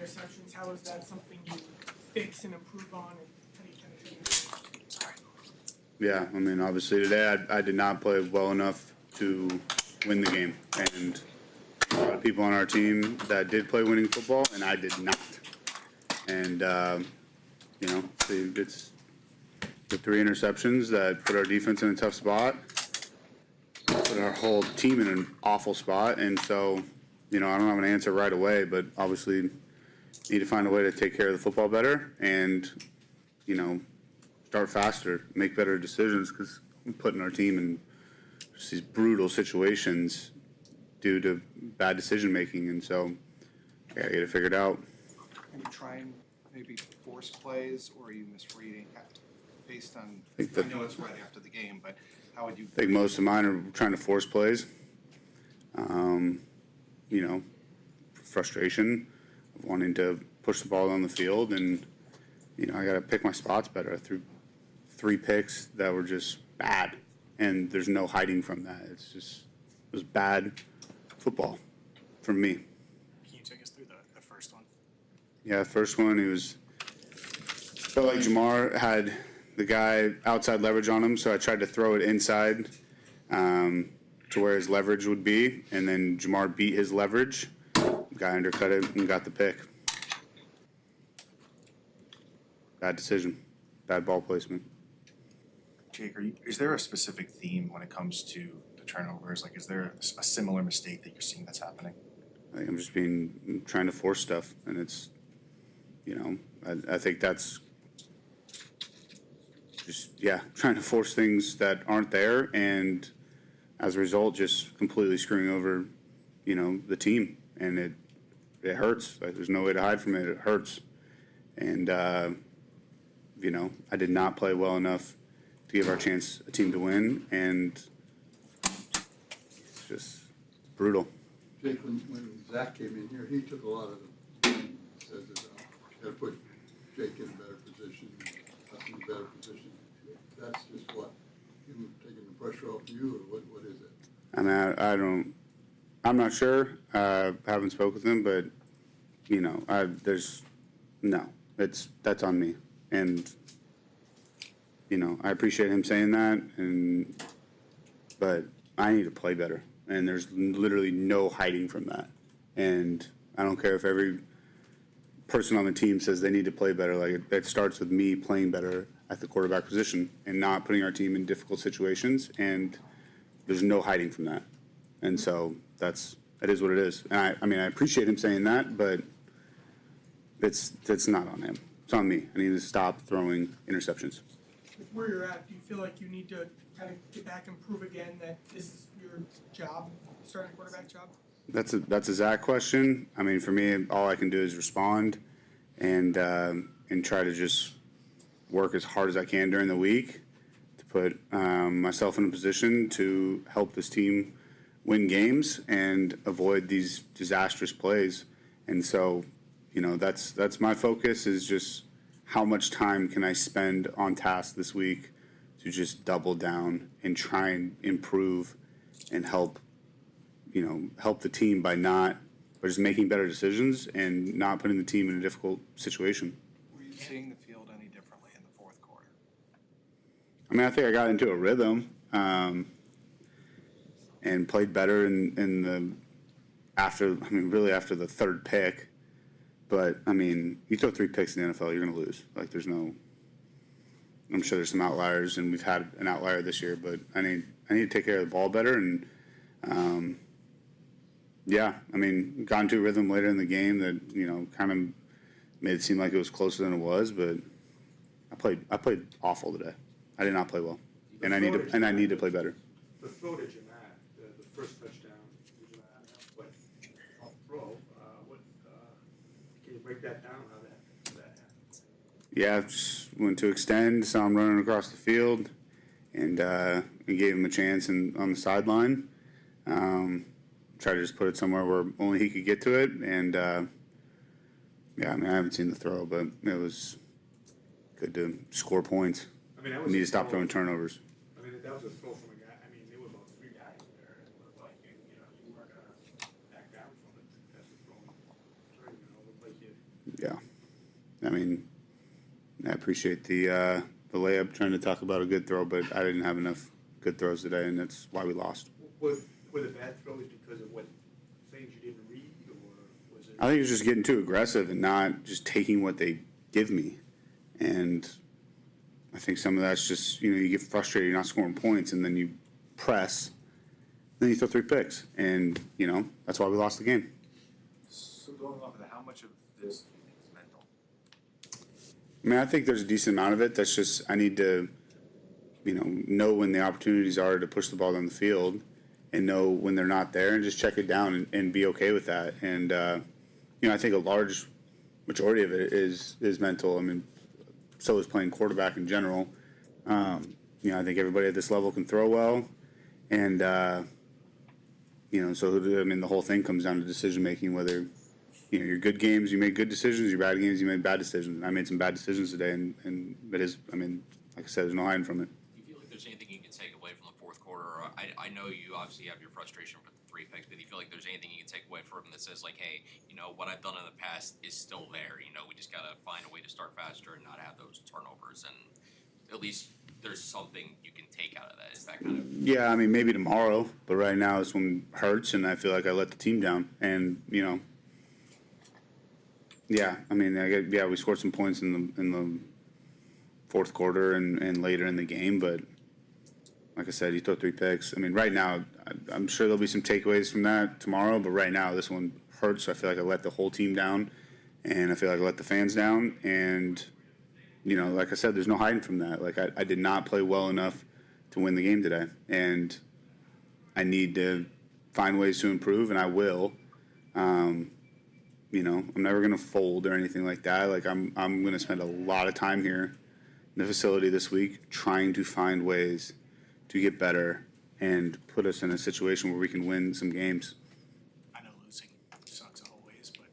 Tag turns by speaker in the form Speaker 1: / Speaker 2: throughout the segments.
Speaker 1: interceptions. How is that something you fix and improve on, and how do you kind of train it? Sorry.
Speaker 2: Yeah, I mean, obviously today I did not play well enough to win the game, and a lot of people on our team that did play winning football, and I did not. And you know, it's the 3 interceptions that put our defense in a tough spot, put our whole team in an awful spot, and so, you know, I don't have an answer right away, but obviously need to find a way to take care of the football better and, you know, start faster, make better decisions, because we're putting our team in just these brutal situations due to bad decision making, and so I gotta get it figured out.
Speaker 3: Are you trying maybe force plays, or are you misreading based on?
Speaker 2: I
Speaker 3: know it's right after the game, but how would you?
Speaker 2: I think most of mine are trying to force plays. You know, frustration of wanting to push the ball on the field, and you know, I got to pick my spots better. I threw 3 picks that were just bad, and there's no hiding from that. It was bad football from me.
Speaker 1: Can you take us through the first one?
Speaker 2: Yeah, the first one, felt like Jamar had the guy outside leverage on him, so I tried to throw it inside to where his leverage would be, and then Jamar beat his leverage. Guy undercut it and got the pick. Bad decision. Bad ball placement.
Speaker 4: Jake, is there a specific theme when it comes to the turnovers? Like, is there a similar mistake that you're seeing that's happening?
Speaker 2: I think I'm just trying to force stuff, and it's, you know, I think that's just, yeah, trying to force things that aren't there, and as a result, just completely screwing over, you know, the team, and it hurts. Like, there's no way to hide from it. It hurts, and you know, I did not play well enough to give our team to win, and it's just brutal.
Speaker 5: Jake, when Zach came in here, he took a lot of the blame, says that got to put Jake in a better position, us in a better position. That's just what, him taking the pressure off you, or what is it?
Speaker 2: I mean, I'm not sure. Haven't spoke with him, but you know, that's on me, and you know, I appreciate him saying that, but I need to play better, and there's literally no hiding from that, and I don't care if every person on the team says they need to play better. Like, it starts with me playing better at the quarterback position and not putting our team in difficult situations, and there's no hiding from that. And so that is what it is. And I mean, I appreciate him saying that, but it's not on him. It's on me. I need to stop throwing interceptions.
Speaker 1: With where you're at, do you feel like you need to kind of get back and prove again that this is your job, starting quarterback job?
Speaker 2: That's a Zach question. I mean, for me, all I can do is respond and try to just work as hard as I can during the week to put myself in a position to help this team win games and avoid these disastrous plays. And so, you know, that's my focus, is just how much time can I spend on task this week to just double down and try and improve and help the team by just making better decisions and not putting the team in a difficult situation.
Speaker 3: Were you seeing the field any differently in the fourth quarter?
Speaker 2: I mean, I think I got into a rhythm and played better after the third pick. But I mean, you throw 3 picks in the NFL, you're going to lose. Like, I'm sure there's some outliers, and we've had an outlier this year. But I need to take care of the ball better, and yeah, I mean, got into a rhythm later in the game that, you know, kind of made it seem like it was closer than it was. But I played awful today. I did not play well, and I need to play better.
Speaker 6: The footage in that, the first touchdown, off throw, can you break that down, how that happened?
Speaker 2: Yeah, just went to extend, saw him running across the field, and gave him a chance on the sideline. Tried to just put it somewhere where only he could get to it, and yeah, I mean, I haven't seen the throw, but it was good to score points.
Speaker 6: I mean,
Speaker 2: We need to stop throwing turnovers.
Speaker 6: I mean, that was a throw from a guy. I mean, there were about 3 guys there. It looked like you weren't gonna back down from it. That's a throw. It looked like you
Speaker 2: I mean, I appreciate the layup, trying to talk about a good throw, but I didn't have enough good throws today, and that's why we lost.
Speaker 6: Were the bad throws because of what things you didn't read, or was it?
Speaker 2: I think it's just getting too aggressive and not just taking what they give me. And I think some of that's just, you get frustrated, you're not scoring points, and then you press, then you throw 3 picks. And, that's why we lost the game.
Speaker 4: So going off of that, how much of this do you think is mental?
Speaker 2: I mean, I think there's a decent amount of it. That's just, I need to, know when the opportunities are to push the ball down the field and know when they're not there and just check it down and be okay with that. And, I think a large majority of it is mental. I mean, so is playing quarterback in general. I think everybody at this level can throw well. And, so, the whole thing comes down to decision making, whether, your good games, you make good decisions, your bad games, you make bad decisions. I made some bad decisions today, and it is, like I said, there's no hiding from it.
Speaker 7: Do you feel like there's anything you can take away from the fourth quarter? I know you obviously have your frustration with the 3 picks, but do you feel like there's anything you can take away from that says, like, hey, what I've done in the past is still there. We just got to find a way to start faster and not have those turnovers, and at least there's something you can take out of that. Is that kind of...
Speaker 2: Yeah, maybe tomorrow, but right now this one hurts, and I feel like I let the team down. And, yeah, we scored some points in the fourth quarter and later in the game, but like I said, you throw 3 picks. Right now, I'm sure there'll be some takeaways from that tomorrow, but right now this one hurts. I feel like I let the whole team down, and I feel like I let the fans down, and, like I said, there's no hiding from that. Like, I did not play well enough to win the game today, and I need to find ways to improve, and I will. I'm never going to fold or anything like that. Like, I'm going to spend a lot of time here in the facility this week trying to find ways to get better and put us in a situation where we can win some games.
Speaker 8: I know losing sucks always, but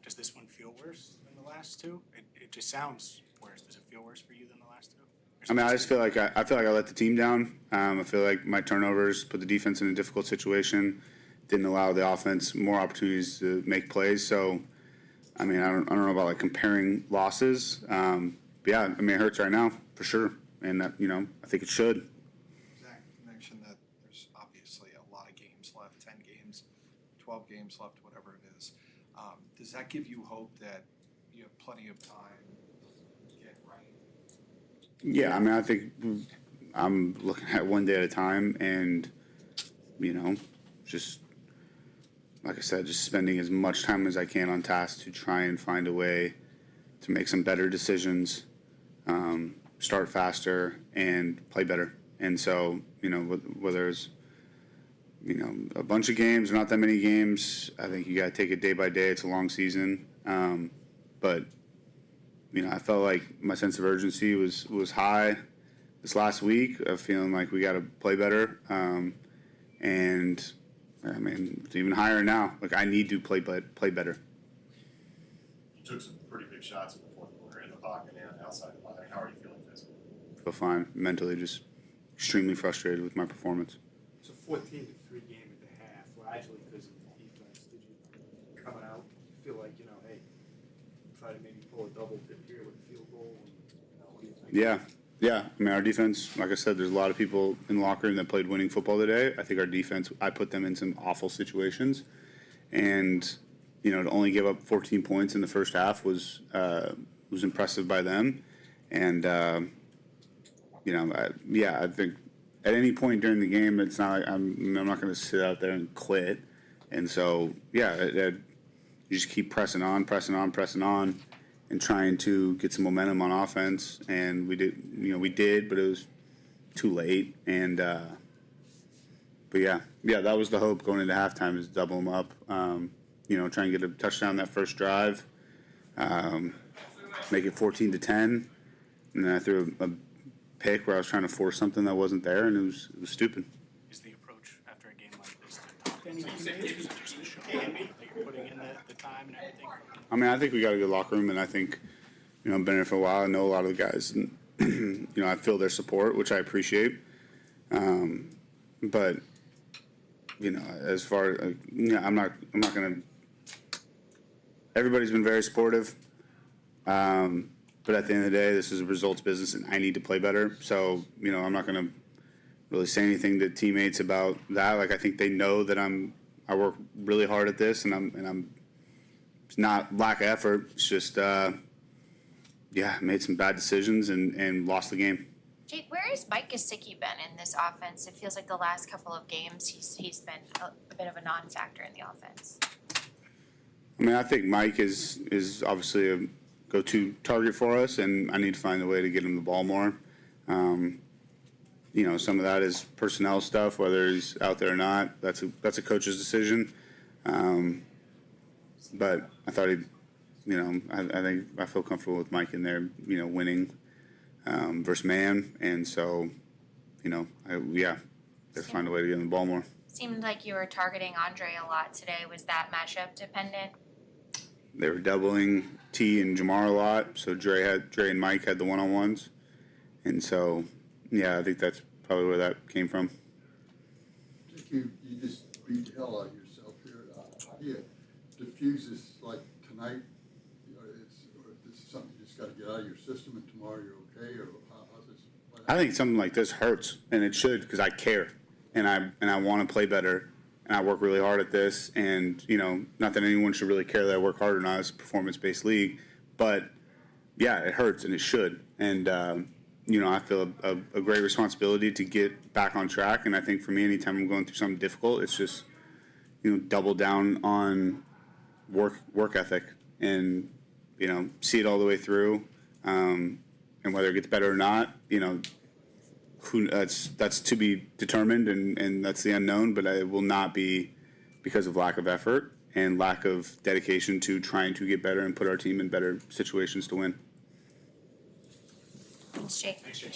Speaker 8: does this one feel worse than the last 2? It just sounds worse. Does it feel worse for you than the last 2?
Speaker 2: I just feel like I let the team down. I feel like my turnovers put the defense in a difficult situation, didn't allow the offense more opportunities to make plays. So, I don't know about like comparing losses. But yeah, it hurts right now for sure, and that I think it should.
Speaker 3: Zach mentioned that there's obviously a lot of games left, 10 games, 12 games left, whatever it is. Does that give you hope that you have plenty of time to get right?
Speaker 2: Yeah, I think I'm looking at one day at a time, and just like I said, just spending as much time as I can on task to try and find a way to make some better decisions, start faster, and play better. And so, whether it's, a bunch of games, not that many games, I think you got to take it day by day. It's a long season. But, I felt like my sense of urgency was high this last week of feeling like we got to play better. And, it's even higher now. Like, I need to play better.
Speaker 4: You took some pretty big shots in the fourth quarter in the pocket and outside the line. How are you feeling physically?
Speaker 2: Feel fine. Mentally, just extremely frustrated with my performance.
Speaker 6: It's a 14-3 game at the half, largely because of the defense. Did you coming out feel like, hey, try to maybe pull a double dip here with a field goal? And, what do you think?
Speaker 2: Yeah. Our defense, like I said, there's a lot of people in the locker room that played winning football today. I think our defense, I put them in some awful situations. And, to only give up 14 points in the first half was impressive by them. And, I think at any point during the game, it's not like I'm not going to sit out there and quit. And so, you just keep pressing on, and trying to get some momentum on offense. And we did, but it was too late. And, but that was the hope going into halftime, is double them up. Try and get a touchdown that first drive, make it 14-10. And then I threw a pick where I was trying to force something that wasn't there, and it was stupid.
Speaker 8: Is the approach after a game like this to talk to any teammates? Is it just to show that you're putting in the time and everything?
Speaker 2: I think we got a good locker room, and I think, I've been here for a while. I know a lot of the guys, and, I feel their support, which I appreciate. But, as far, I'm not going to. Everybody's been very supportive. But at the end of the day, this is a results business, and I need to play better. So, I'm not going to really say anything to teammates about that. Like, I think they know that I work really hard at this, and I'm. It's not lack of effort. It's just, made some bad decisions and lost the game.
Speaker 9: Jake, where has Mike Gesicki been in this offense? It feels like the last couple of games he's been a bit of a non-factor in the offense.
Speaker 2: I mean, I think Mike is obviously a go-to target for us, and I need to find a way to get him the ball more. Some of that is personnel stuff, whether he's out there or not. That's a coach's decision. But I thought I think I feel comfortable with Mike in there, winning versus man, and so, gotta find a way to get him the ball more.
Speaker 9: Seemed like you were targeting Andre a lot today. Was that matchup dependent?
Speaker 2: They were doubling T and Jamar a lot, so Dre and Mike had the one-on-ones, and so I think that's probably where that came from.
Speaker 5: Jake, you just beat the hell out of yourself here. How do you diffuse this, like tonight? This is something you just got to get out of your system, and tomorrow you're okay, or how's this?
Speaker 2: I think something like this hurts, and it should, because I care, and I want to play better, and I work really hard at this, and not that anyone should really care that I work hard or not. It's a performance-based league, but it hurts, and it should, and I feel a great responsibility to get back on track, and I think for me, anytime I'm going through something difficult, it's just double down on work ethic, and see it all the way through, and whether it gets better or not, that's to be determined, and that's the unknown. But it will not be because of lack of effort and lack of dedication to trying to get better and put our team in better situations to win.
Speaker 9: Thanks, Jake.
Speaker 4: Thanks, Jake.